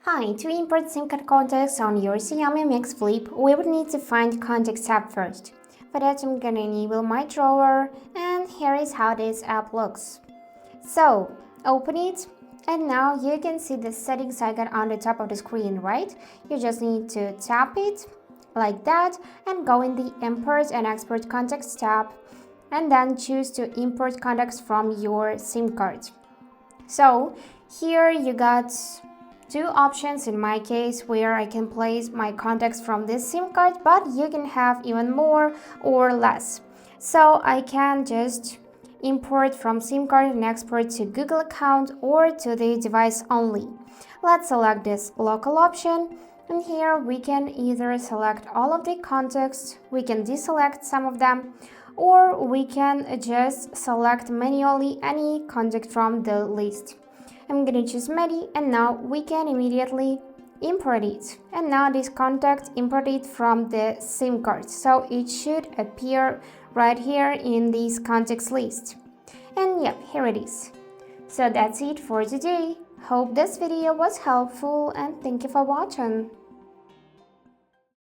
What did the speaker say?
Hi, to import SIM card contacts on your Xiaomi Mix Flip, we would need to find Contacts app first. For that, I'm gonna enable my drawer, and here is how this app looks. So, open it, and now you can see the settings icon on the top of the screen, right? You just need to tap it, like that, and go in the Import and Export Contacts tab, and then choose to import contacts from your SIM card. So, here you got two options in my case where I can place my contacts from this SIM card, but you can have even more or less. So I can just import from SIM card and export to Google account or to the device only. Let's select this local option, and here we can either select all of the contacts, we can deselect some of them, or we can just select manually any contact from the list. I'm gonna choose Medi, and now we can immediately import it. And now this contact imported from the SIM card, so it should appear right here in this contacts list. And yep, here it is. So that's it for today. Hope this video was helpful, and thank you for watching.